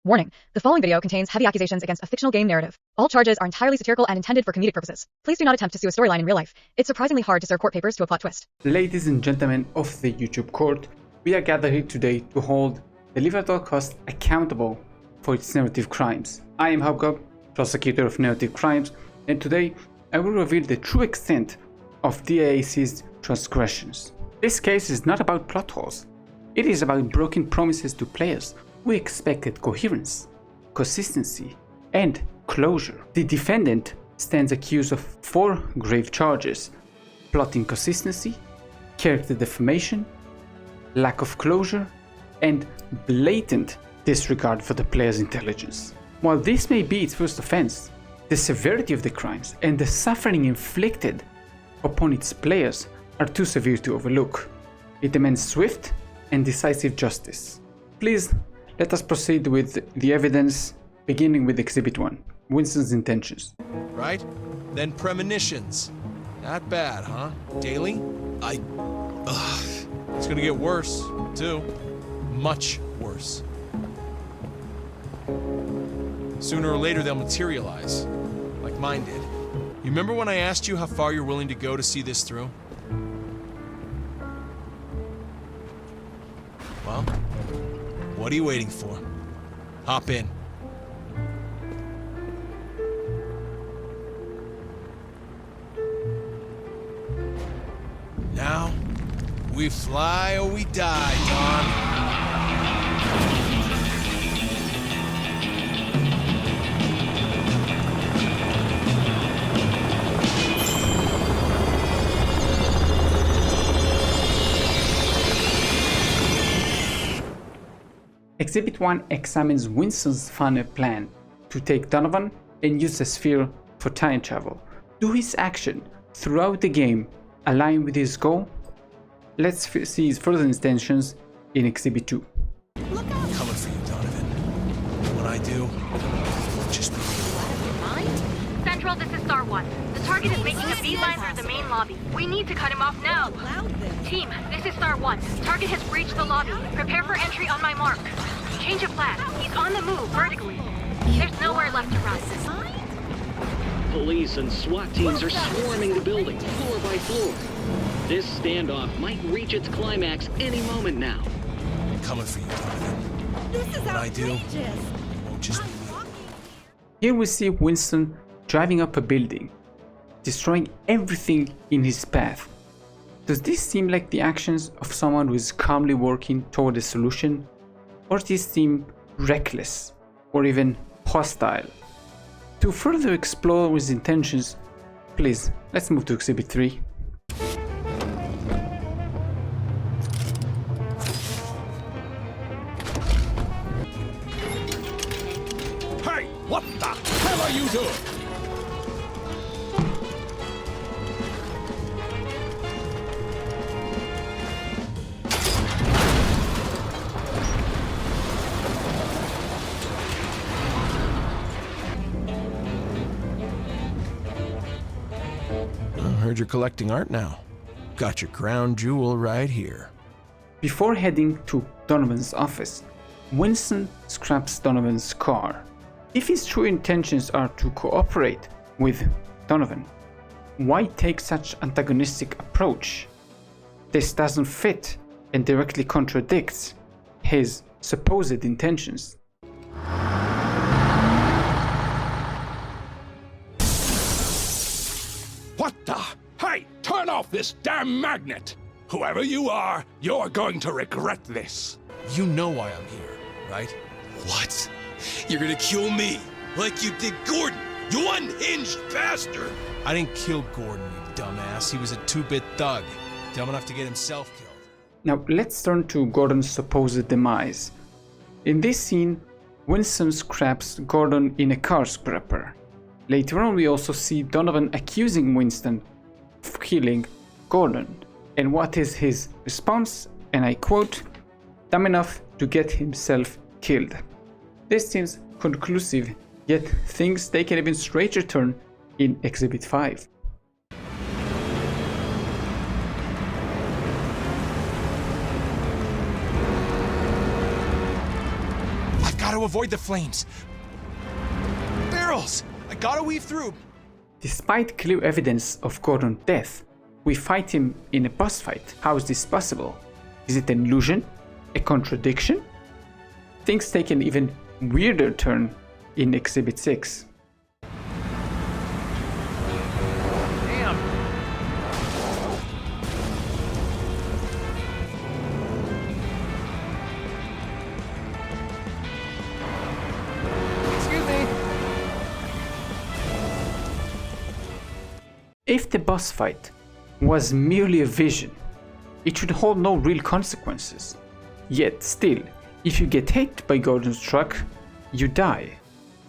Warning, the following video contains heavy accusations against a fictional game narrative. All charges are entirely satirical and intended for comedic purposes. Please do not attempt to sue a storyline in real life. It's surprisingly hard to serve court papers to a plot twist. Ladies and gentlemen of the YouTube court, we are gathered here today to hold the Liverpool Coast accountable for its narrative crimes. I am Hobgob, prosecutor of narrative crimes, and today I will reveal the true extent of DAAC's transgressions. This case is not about plot holes. It is about broken promises to players who expected coherence, consistency, and closure. The defendant stands accused of 4 grave charges: plot inconsistency, character defamation, lack of closure, and blatant disregard for the player's intelligence. While this may be its first offense, the severity of the crimes and the suffering inflicted upon its players are too severe to overlook. It demands swift and decisive justice. Please, let us proceed with the evidence, beginning with Exhibit 1, Winston's intentions. Right? Then premonitions. Not bad, huh? Daily? It's gonna get worse, too. Much worse. Sooner or later they'll materialize, like mine did. You remember when I asked you how far you're willing to go to see this through? Well, what are you waiting for? Hop in. Now, we fly or we die, Don. Exhibit 1 examines Winston's final plan to take Donovan and use the sphere for time travel. Do his action throughout the game align with his goal? Let's see his further intentions in Exhibit 2. Look out. I'm coming for you, Donovan. When I do, just be Central, this is Star 1. The target is making a beeline through the main lobby. We need to cut him off now. Team, this is Star 1. Target has breached the lobby. Prepare for entry on my mark. Change of plan. He's on the move vertically. There's nowhere left to run. Police and SWAT teams are swarming the building, floor by floor. This standoff might reach its climax any moment now. I'm coming for you, Donovan. This is When I do, outrageous. it won't just be you. Here we see Winston driving up a building, destroying everything in his path. Does this seem like the actions of someone who is calmly working toward a solution? Or does this seem reckless or even hostile? To further explore his intentions, please, let's move to Exhibit 3. Hey, what the hell are you doing? I heard you're collecting art now. Got your crown jewel right here. Before heading to Donovan's office, Winston scraps Donovan's car. If his true intentions are to cooperate with Donovan, why take such antagonistic approach? This doesn't fit and directly contradicts his supposed intentions. What the? Hey, turn off this damn magnet! Whoever you are, you're going to regret this. You know why I'm here, right? What? You're gonna kill me, like you did Gordon, you unhinged bastard! I didn't kill Gordon, you dumbass. He was a 2-bit thug, dumb enough to get himself killed. Now let's turn to Gordon's supposed demise. In this scene, Winston scraps Gordon in a car scraper. Later on, we also see Donovan accusing Winston of killing Gordon. And what is his response? And I quote, "Dumb enough to get himself killed." This seems conclusive, yet things take an even stranger turn in Exhibit 5. I've got gotta avoid the flames. Barrels! I gotta weave through. Despite clear evidence of Gordon's death, we fight him in a boss fight. How is this possible? Is it an illusion? A contradiction? Things take an even weirder turn in Exhibit 6. Damn! Excuse me! If the boss fight was merely a vision, it should hold no real consequences. Yet still, if you get hit by Gordon's truck, you die.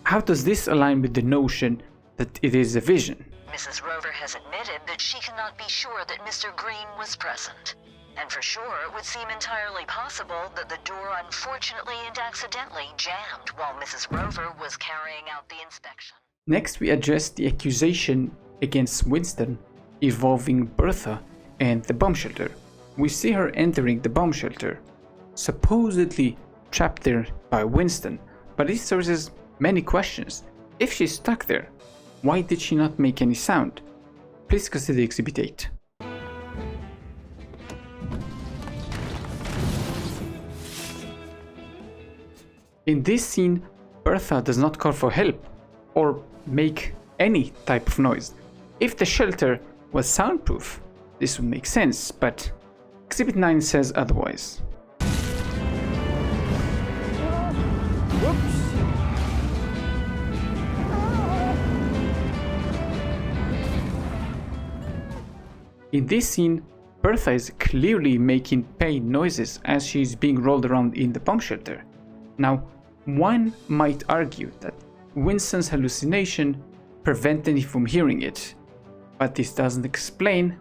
How does this align with the notion that it is a vision? Mrs. Rover has admitted that she cannot be sure that Mr. Green was present. And for sure, it would seem entirely possible that the door unfortunately and accidentally jammed while Mrs. Rover was carrying out the inspection. Next, we address the accusation against Winston involving Bertha and the bomb shelter. We see her entering the bomb shelter, supposedly trapped there by Winston, but this raises many questions. If she's stuck there, why did she not make any sound? Please consider Exhibit 8. In this scene, Bertha does not call for help or make any type of noise. If the shelter was soundproof, this would make sense, but Exhibit 9 says otherwise. In this scene, Bertha is clearly making pain noises as she is being rolled around in the bomb shelter. Now, one might argue that Winston's hallucination prevented him from hearing it, but this doesn't explain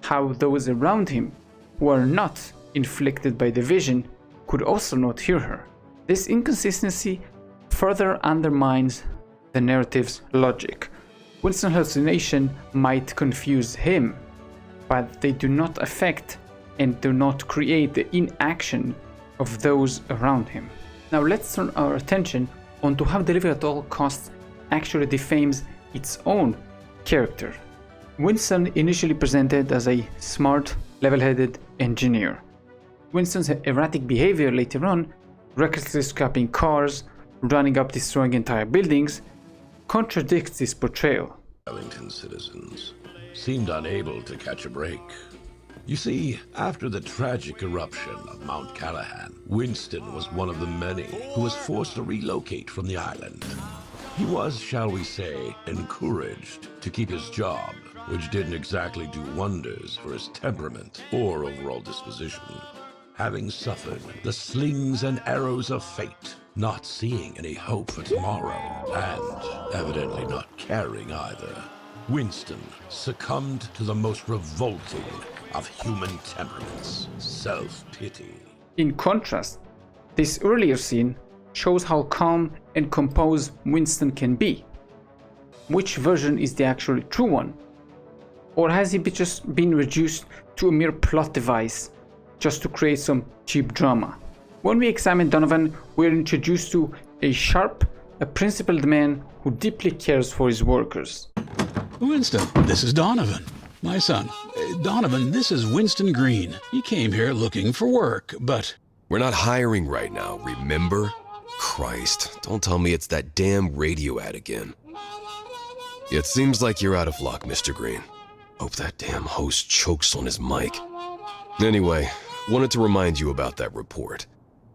how those around him who are not inflicted by the vision could also not hear her. This inconsistency further undermines the narrative's logic. Winston's hallucination might confuse him, but they do not affect and do not create the inaction of those around him. Now let's turn our attention onto how Deliver at All Costs actually defames its own character. Winston initially presented as a smart, level-headed engineer. Winston's erratic behavior later on, recklessly scrapping cars, running up destroying entire buildings, contradicts this portrayal. Wellington citizens seemed unable to catch a break. You see, after the tragic eruption of Mount Callahan, Winston was one of the many who was forced to relocate from the island. He was, shall we say, encouraged to keep his job, which didn't exactly do wonders for his temperament or overall disposition. Having suffered the slings and arrows of fate, not seeing any hope for tomorrow, and evidently not caring either, Winston succumbed to the most revolting of human temperaments, self-pity. In contrast, this earlier scene shows how calm and composed Winston can be. Which version is the actually true one? Or has he just been reduced to a mere plot device just to create some cheap drama? When we examine Donovan, we are introduced to a sharp, a principled man who deeply cares for his workers. Winston, this is Donovan, my son. Donovan, this is Winston Green. He came here looking for work, but... We're not hiring right now, remember? Christ, don't tell me it's that damn radio ad again. It seems like you're out of luck, Mr. Green. Hope that damn host chokes on his mic. Anyway, wanted to remind you about that report.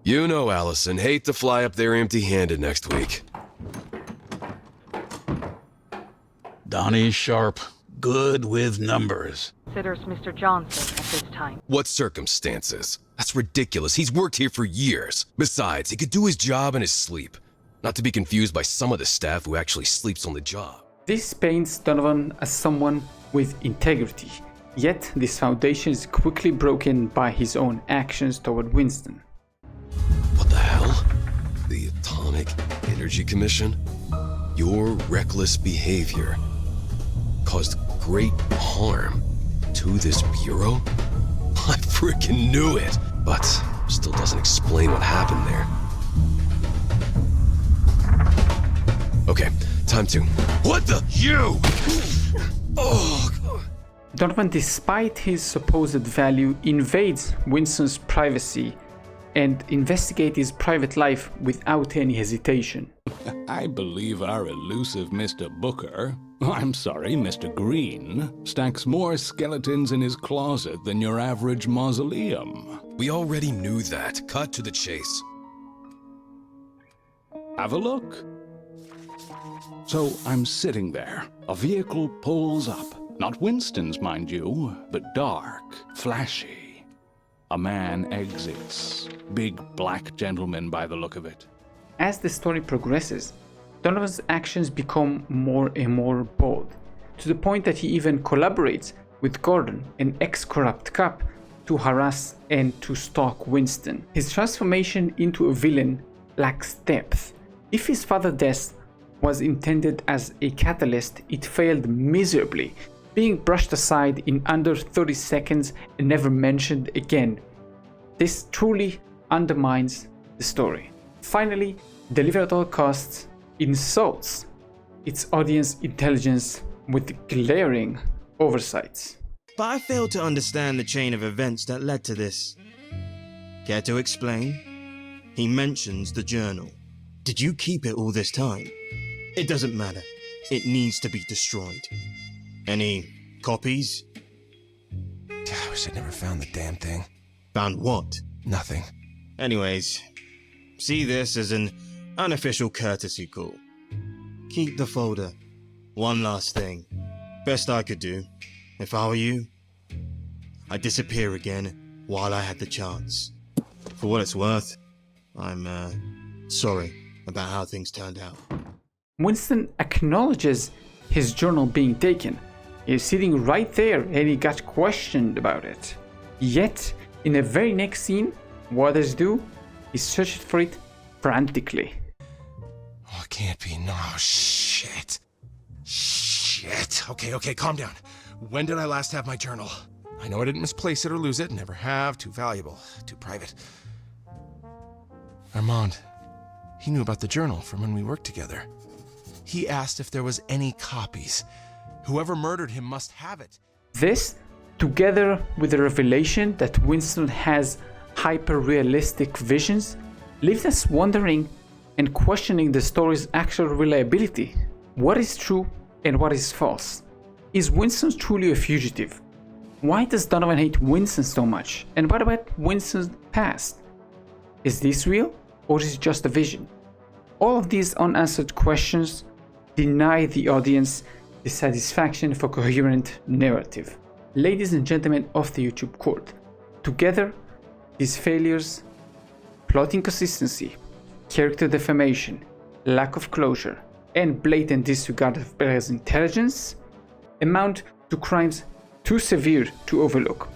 You know, Allison, hate to fly up there empty-handed next week. Donnie's sharp, good with numbers. Considers Mr. Johnson at this time. What circumstances? That's ridiculous. He's worked here for years. Besides, he could do his job in his sleep. Not to be confused by some of the staff who actually sleeps on the job. This paints Donovan as someone with integrity, yet this foundation is quickly broken by his own actions toward Winston. What the hell? The Atomic Energy Commission? Your reckless behavior caused great harm to this bureau? I freaking knew it, but still doesn't explain what happened there. Okay, time to... What the... You! Oh, God. Donovan, despite his supposed value, invades Winston's privacy and investigates his private life without any hesitation. I believe our elusive Mr. Booker, I'm sorry, Mr. Green, stacks more skeletons in his closet than your average mausoleum. We already knew that. Cut to the chase. Have a look. So I'm sitting there. A vehicle pulls up. Not Winston's, mind you, but dark, flashy. A man exits. Big black gentleman by the look of it. As the story progresses, Donovan's actions become more and more bold, to the point that he even collaborates with Gordon, an ex-corrupt cop, to harass and to stalk Winston. His transformation into a villain lacks depth. If his father's death was intended as a catalyst, it failed miserably, being brushed aside in under 30 seconds and never mentioned again. This truly undermines the story. Finally, Deliver at All Costs insults its audience intelligence with glaring oversights. But I failed to understand the chain of events that led to this. Care to explain? He mentions the journal. Did you keep it all this time? It doesn't matter. It needs to be destroyed. Any copies? I wish I'd never found the damn thing. Found what? Nothing. Anyways, see this as an unofficial courtesy call. Keep the folder. One last thing. Best I could do, if I were you, I'd disappear again while I had the chance. For what it's worth, I'm sorry about how things turned out. Winston acknowledges his journal being taken. He's sitting right there and he got questioned about it. Yet, in the very next scene, what does he do? He searches for it frantically. Oh, it can't be. No, shit. Shit. Okay, calm down. When did I last have my journal? I know I didn't misplace it or lose it. Never have. Too valuable. Too private. Armand. He knew about the journal from when we worked together. He asked if there was any copies. Whoever murdered him must have it. This, together with the revelation that Winston has hyper-realistic visions, leaves us wondering and questioning the story's actual reliability. What is true and what is false? Is Winston truly a fugitive? Why does Donovan hate Winston so much? And what about Winston's past? Is this real or is it just a vision? All of these unanswered questions deny the audience the satisfaction for coherent narrative. Ladies and gentlemen of the YouTube court, together, these failures, plot inconsistency, character defamation, lack of closure, and blatant disregard of players' intelligence amount to crimes too severe to overlook.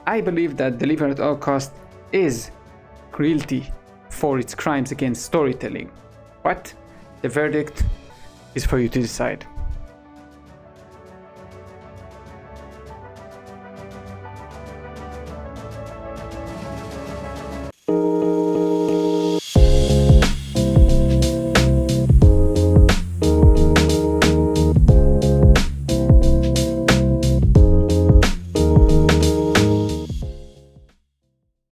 I believe that Deliver at All Costs is guilty for its crimes against storytelling, but the verdict is for you to decide.